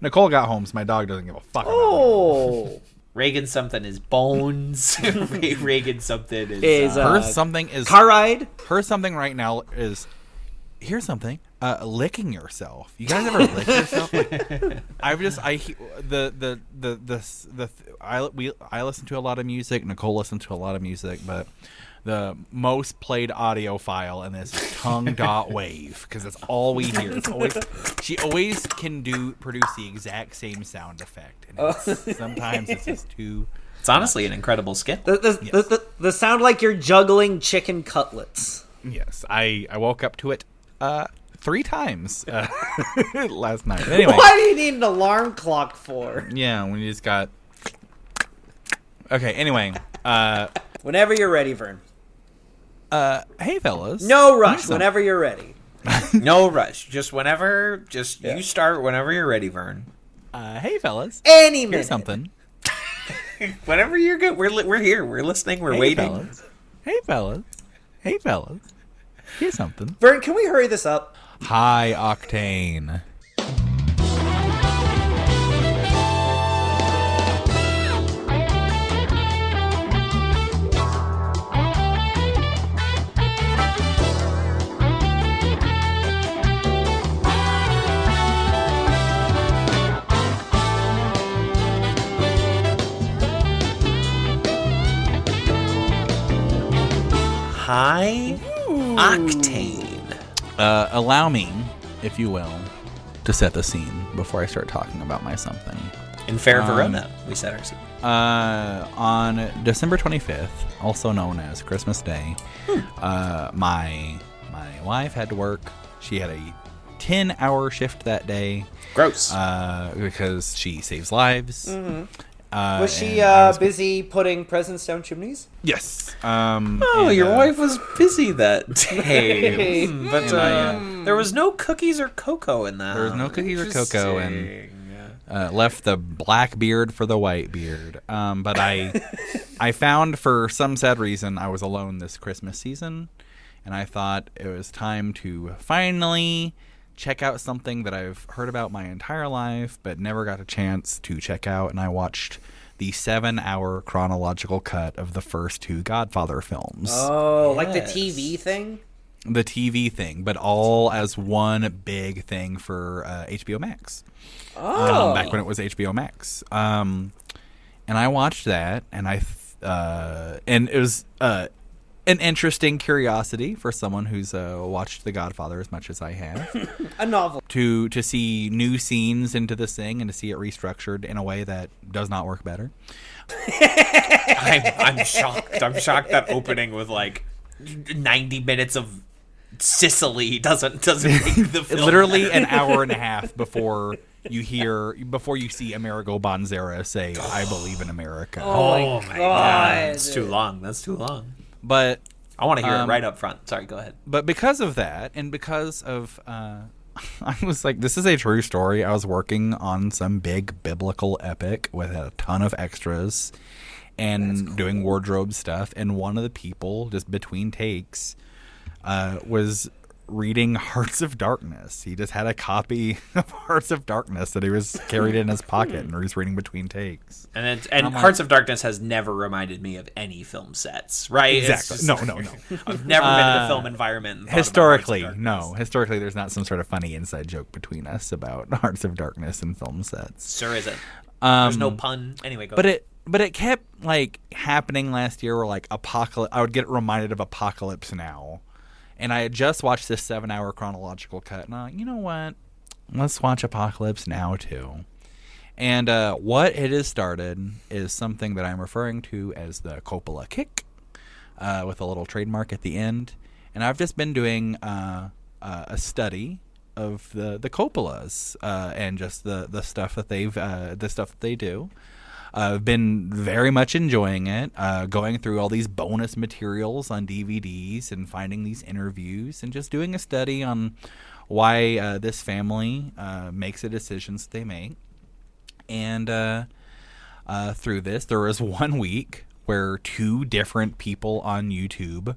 Nicole got home, so my dog doesn't give a fuck about it. Oh. Reagan something is bones. Reagan something is her something is car ride. Her something right now is here's something. Licking yourself. You guys ever lick yourself? Like, I listen to a lot of music. Nicole listens to a lot of music, but the most played audio file in this is tongue.wave because that's all we hear. It's always, she always can produce the exact same sound effect, and sometimes it's just too. It's honestly an incredible skit. The sound like you're juggling chicken cutlets. Yes, I woke up to it 3 times last night. Anyway, what do you need an alarm clock for? Yeah, when you just got. Okay. Anyway, whenever you're ready, Vern. Hey, fellas. No rush. Whenever you're ready. No rush. Just whenever. You start whenever you're ready, Vern. Hey, fellas. Any minute. Here's something. Whenever you're good, we're here. We're listening. We're waiting. Fellas. Hey, fellas. Hey, fellas. Here's something. Vern, can we hurry this up? Hi, Octane. High Octane. Allow me, if you will, to set the scene before I start talking about my something. In fair Verona, we set our scene. On December 25th, also known as Christmas Day, my wife had to work. She had a 10-hour shift that day. Gross. Because she saves lives. Mm-hmm. Was she busy putting presents down chimneys? Yes. Your wife was busy that day. But there was no cookies or cocoa in that. There was no cookies or cocoa, and left the black beard for the white beard. But I found, for some sad reason, I was alone this Christmas season, and I thought it was time to finally check out something that I've heard about my entire life but never got a chance to check out, and I watched the 7-hour chronological cut of the first 2 Godfather films. Oh, yes. Like the TV thing? The TV thing, but all as one big thing for HBO Max. Oh. Back when it was HBO Max. And I watched that, and and it was an interesting curiosity for someone who's watched The Godfather as much as I have. A novel. To see new scenes into this thing and to see it restructured in a way that does not work better. I'm shocked. I'm shocked that opening with like 90 minutes of Sicily doesn't make the film. Literally an hour and a half before you see Amerigo Bonzera say, "I believe in America." Oh my God. That's too long. That's too long. But I want to hear it right up front. Sorry, go ahead. But because of that, and because of, I was like, this is a true story. I was working on some big biblical epic with a ton of extras and doing wardrobe stuff. And one of the people, just between takes, was reading Hearts of Darkness. He just had a copy of Hearts of Darkness that he was carried in his pocket, and he was reading between takes. And Hearts of Darkness has never reminded me of any film sets, right? Exactly. Just, No. I've never been in a film environment. And Historically, no. Historically, there's not some sort of funny inside joke between us about Hearts of Darkness and film sets. Sure isn't. There's no pun. Anyway, go ahead. But it kept like happening last year where like I would get reminded of Apocalypse Now. And I had just watched this 7-hour chronological cut. And you know what? Let's watch Apocalypse Now, too. And what it has started is something that I'm referring to as the Coppola kick, with a little trademark at the end. And I've just been doing a study of the Coppolas and just the stuff that they do. I've been very much enjoying it, going through all these bonus materials on DVDs and finding these interviews and just doing a study on why this family makes the decisions they make. And through this, there was one week where 2 different people on YouTube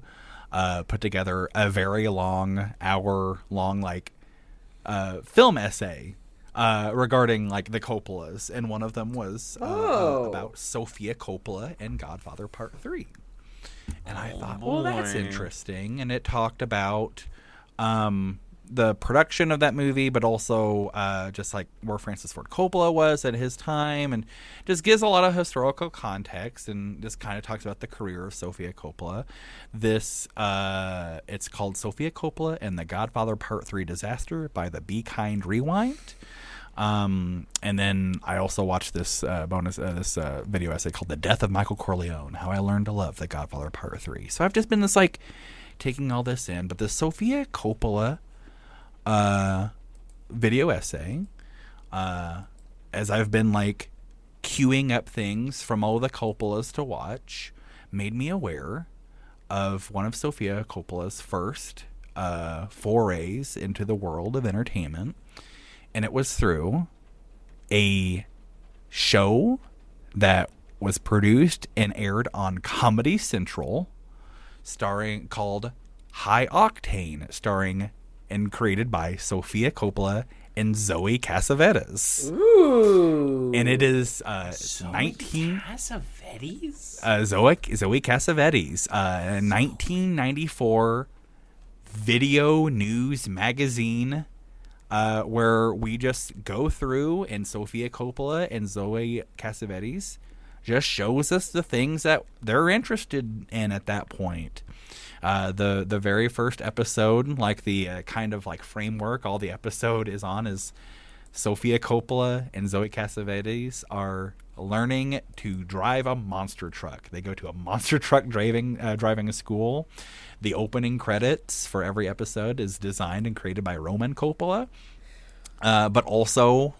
put together a very long, hour-long, film essay regarding like the Coppolas, and one of them was about Sofia Coppola and Godfather Part 3. And I thought, well, that's interesting. And it talked about the production of that movie, but also just like where Francis Ford Coppola was at his time, and just gives a lot of historical context, and just kind of talks about the career of Sofia Coppola. This it's called Sofia Coppola and the Godfather Part 3 Disaster by the Be Kind Rewind. And then I also watched this video essay called The Death of Michael Corleone, How I Learned to Love the Godfather Part 3. So I've just been taking all this in, but the Sofia Coppola video essay, as I've been queuing up things from all the Coppolas to watch, made me aware of one of Sofia Coppola's first forays into the world of entertainment. And it was through a show that was produced and aired on Comedy Central, called High Octane, starring and created by Sofia Coppola and Zoe Cassavettes. Ooh. And it is Cassavetes? Zoe Cassavetes, 1994 video news magazine, where we just go through, and Sofia Coppola and Zoe Cassavetes just shows us the things that they're interested in at that point. The very first episode, the kind of framework all the episode is on, is Sofia Coppola and Zoe Cassavetes are learning to drive a monster truck. They go to a monster truck driving a school. The opening credits for every episode is designed and created by Roman Coppola. But also,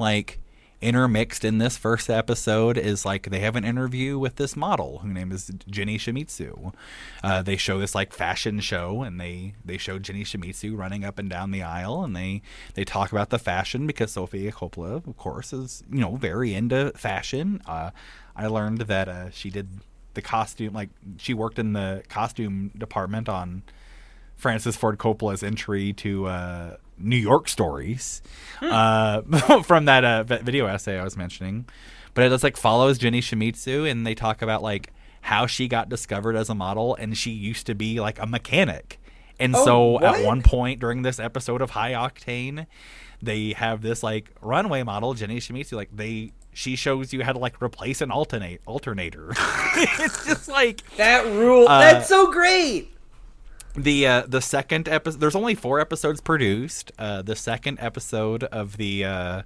intermixed in this first episode is they have an interview with this model whose name is Jenny Shimizu. They show this fashion show, and they show Jenny Shimizu running up and down the aisle, and they talk about the fashion, because Sofia Coppola, of course, is very into fashion. I learned that she did the costume, she worked in the costume department on Francis Ford Coppola's entry to New York Stories, from that video essay I was mentioning. But it just follows Jenny Shimizu, and they talk about how she got discovered as a model, and she used to be a mechanic. And at one point during this episode of High Octane, they have this runway model, Jenny Shimizu, she shows you how to replace an alternator. It's just that rule. That's so great. The second episode, there's only 4 episodes produced. The second episode of the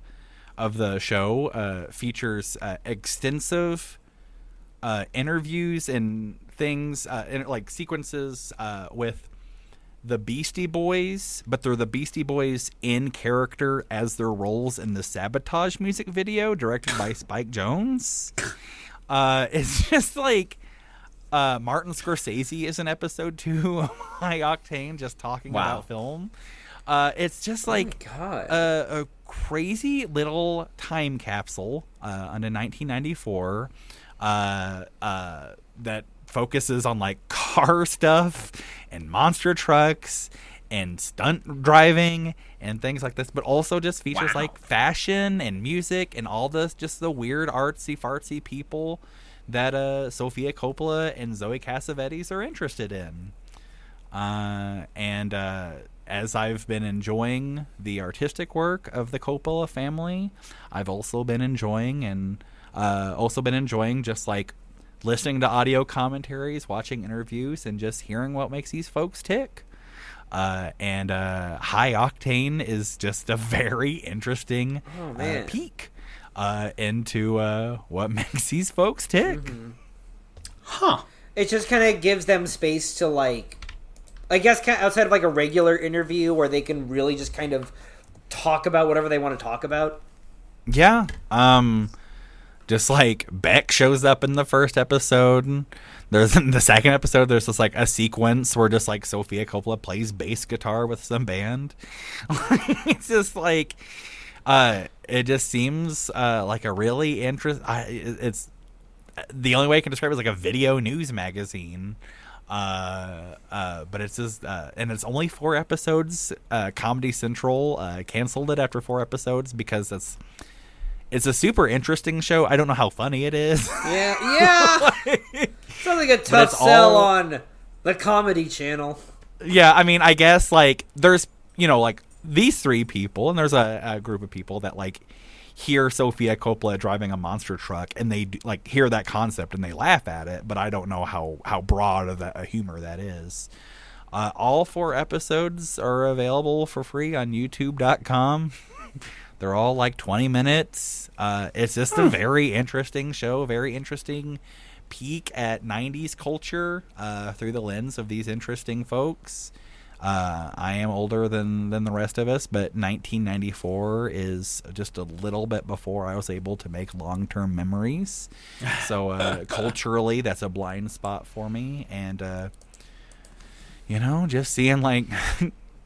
show features extensive interviews and things, sequences with the Beastie Boys, but they're the Beastie Boys in character as their roles in the Sabotage music video directed by Spike Jonze. It's just Martin Scorsese is in episode 2 of High Octane, just talking about film. It's just a crazy little time capsule into 1994 that focuses on car stuff and monster trucks and stunt driving and things like this, but also just features fashion and music and all this, just the weird artsy fartsy people that Sofia Coppola and Zoe Cassavetes are interested in. And as I've been enjoying the artistic work of the Coppola family, I've also been enjoying just listening to audio commentaries, watching interviews, and just hearing what makes these folks tick. And High Octane is just a very interesting peek into what makes these folks tick. Mm-hmm. Huh. It just kind of gives them space to I guess kind of outside of a regular interview where they can really just kind of talk about whatever they want to talk about. Yeah. Just Beck shows up in the first episode. There's in the second episode, there's just a sequence where just Sofia Coppola plays bass guitar with some band. It's just it just seems like a really it's the only way I can describe it is a video news magazine. But it's just and it's only 4 episodes. Comedy Central canceled it after 4 episodes because it's a super interesting show. I don't know how funny it is. Yeah. Sounds like a tough sell on the Comedy Channel. Yeah, I mean, I guess like there's like these 3 people, and there's a group of people that like hear Sofia Coppola driving a monster truck, and they like hear that concept and they laugh at it. But I don't know how broad of a humor that is. All 4 episodes are available for free on YouTube.com. They're all like 20 minutes. It's just a very interesting show, very interesting peek at 90s culture through the lens of these interesting folks. I am older than the rest of us, but 1994 is just a little bit before I was able to make long-term memories. So culturally, that's a blind spot for me. And, just seeing like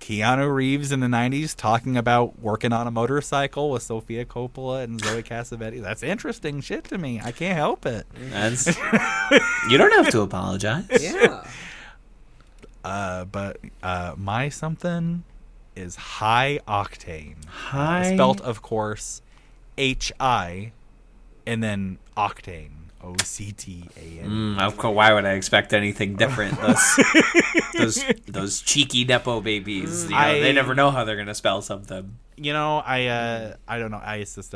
Keanu Reeves in the 90s talking about working on a motorcycle with Sofia Coppola and Zoe Cassavettes, that's interesting shit to me. I can't help it. You don't have to apologize. Yeah. But my something is High Octane. Spelt, of course, Hi, and then Octane, Octane. Of course, why would I expect anything different? Those cheeky nepo babies. They never know how they're gonna spell something. I don't know. It's just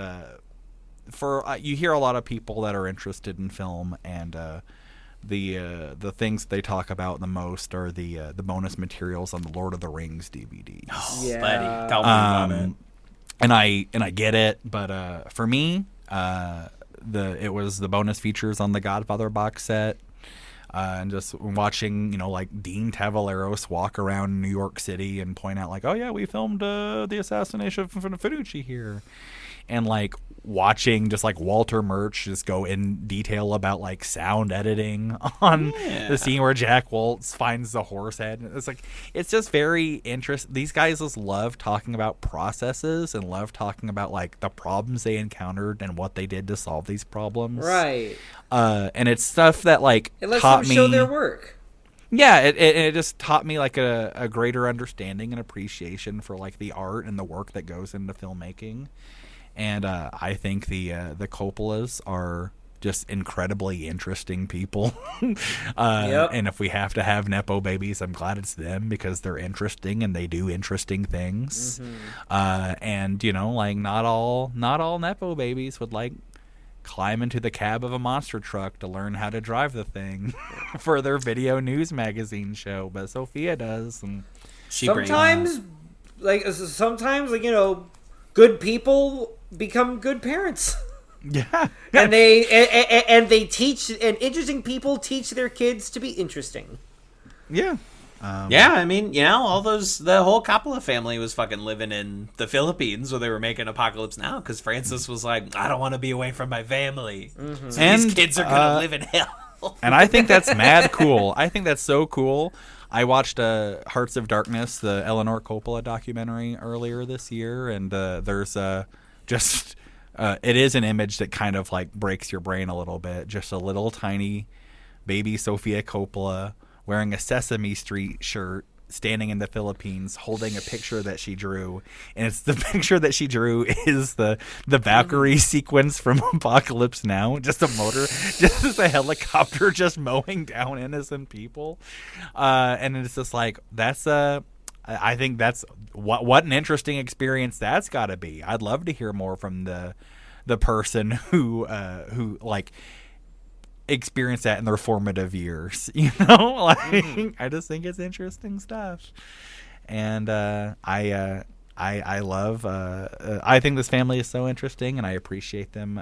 you hear a lot of people that are interested in film, and the things they talk about the most are the bonus materials on the Lord of the Rings DVDs. Oh, yeah. Buddy, tell me about it. And I get it, but for me, it was the bonus features on the Godfather box set, and just watching like Dean Tavareros walk around New York City and point out like, oh yeah, we filmed the assassination of Finucci here. And like watching just like Walter Murch just go in detail about like sound editing on the scene where Jack Waltz finds the horse head. It's just very interesting. These guys just love talking about processes and love talking about like the problems they encountered and what they did to solve these problems. Right. And it's stuff that like it lets taught them me show their work. Yeah, it just taught me like a greater understanding and appreciation for like the art and the work that goes into filmmaking. And I think the Coppolas are just incredibly interesting people. And if we have to have Nepo babies, I'm glad it's them because they're interesting and they do interesting things. And, like not all Nepo babies would like climb into the cab of a monster truck to learn how to drive the thing for their video news magazine show. But Sophia does. And sometimes, good people become good parents. Yeah. and they teach, and interesting people teach their kids to be interesting. Yeah. I mean, the whole Coppola family was fucking living in the Philippines where they were making Apocalypse Now because Francis was like, I don't want to be away from my family. So and these kids are going to live in hell. And I think that's mad cool. I think that's so cool. I watched Hearts of Darkness, the Eleanor Coppola documentary earlier this year, and there's it is an image that kind of like breaks your brain a little bit. Just a little tiny baby Sofia Coppola wearing a Sesame Street shirt, standing in the Philippines, holding a picture that she drew, and it's the picture that she drew is the Valkyrie sequence from Apocalypse Now, just a helicopter just mowing down innocent people, and it's just like I think that's what an interesting experience that's got to be. I'd love to hear more from the person who like experience that in their formative years, I just think it's interesting stuff, and I love I think this family is so interesting, and I appreciate them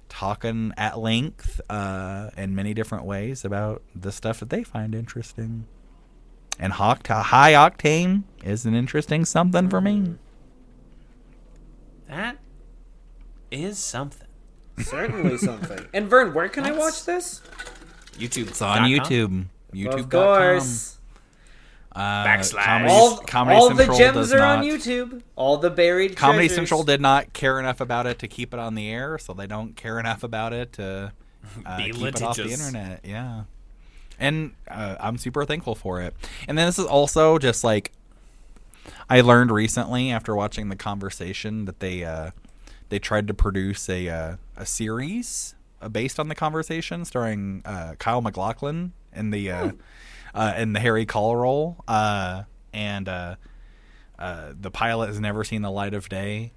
talking at length in many different ways about the stuff that they find interesting. And High Octane is an interesting something for me. That is something. Certainly something. And Vern, where can I watch this? YouTube. It's on YouTube. YouTube.com. Of course. Backslash. All the gems are on YouTube. All the buried Comedy treasures. Central did not care enough about it to keep it on the air, so they don't care enough about it to keep it off the internet. Yeah. And I'm super thankful for it. And then this is also just like, I learned recently after watching The Conversation that they tried to produce a series based on The Conversation, starring Kyle MacLachlan in the Harry Caul role. And the pilot has never seen the light of day.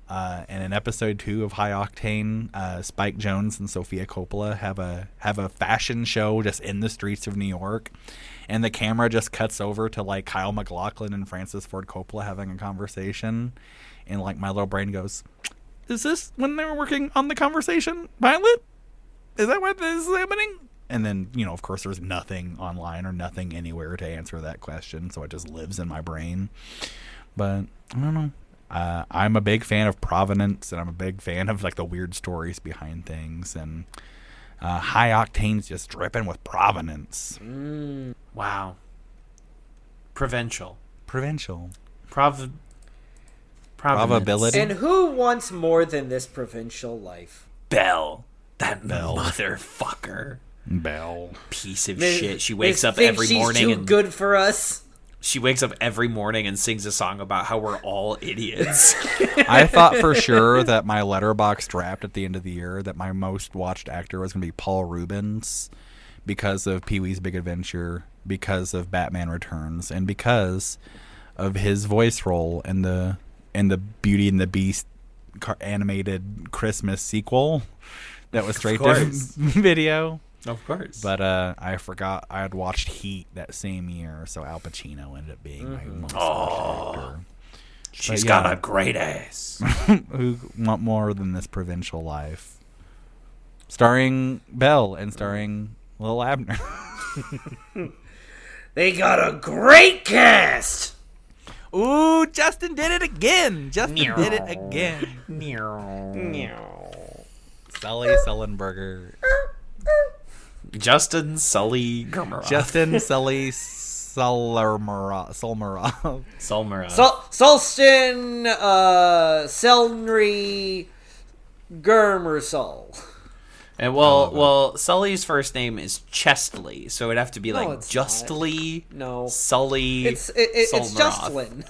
And in episode 2 of High Octane, Spike Jonze and Sofia Coppola have a fashion show just in the streets of New York, and the camera just cuts over to like Kyle MacLachlan and Francis Ford Coppola having a conversation, and like my little brain goes, "Is this when they were working on The Conversation pilot? Is that what this is happening?" And then, of course, there's nothing online or nothing anywhere to answer that question, so it just lives in my brain. But I don't know. I'm a big fan of Provenance, and I'm a big fan of like the weird stories behind things. And High Octane's just dripping with Provenance. Wow. Provincial. Probability. And who wants more than this provincial life? Belle. That motherfucker. Belle. Piece of shit. She wakes up every morning. She's too good for us. She wakes up every morning and sings a song about how we're all idiots. I thought for sure that my Letterboxd draft at the end of the year that my most watched actor was going to be Paul Rubens because of Pee-wee's Big Adventure, because of Batman Returns, and because of his voice role in the Beauty and the Beast animated Christmas sequel that was straight to video. Of course. But I forgot I had watched Heat that same year, so Al Pacino ended up being my most watched actor. She's got a great ass. Who want more than this provincial life? Starring Belle and starring Lil Abner. They got a great cast! Ooh, Justin did it again. Sully Sullenberger. Justin Sully Gurmarov. Justin Sully Solmerov. Sulston Selnry Gurmersol. And well, Sully's first name is Chestley, so it'd have to be like Justly. No, Sully. It's Justlin.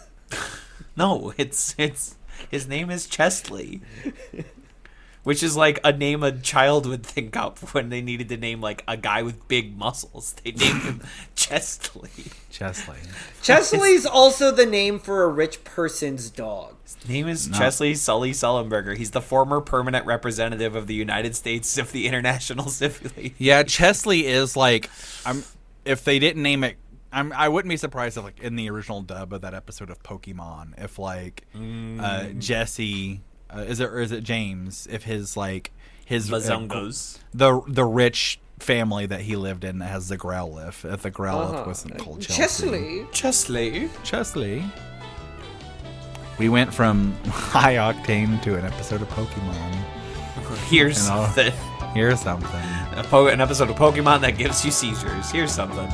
No, it's his name is Chestley. Which is like a name a child would think up when they needed to name like a guy with big muscles. They named him Chestley. Chesley's also the name for a rich person's dog. His name is Chesley Sully Sullenberger. He's the former permanent representative of the United States of the International Civil League. Yeah, Chesley is like, if they didn't name it, I wouldn't be surprised if like in the original dub of that episode of Pokemon, if like Jesse. Is it James? If his Bazongos, the rich family that he lived in that has the Growlithe. If the Growlithe wasn't called Chelsea. Chesley. We went from High Octane to an episode of Pokemon. Here's something. Here's something. An episode of Pokemon that gives you seizures. Here's something.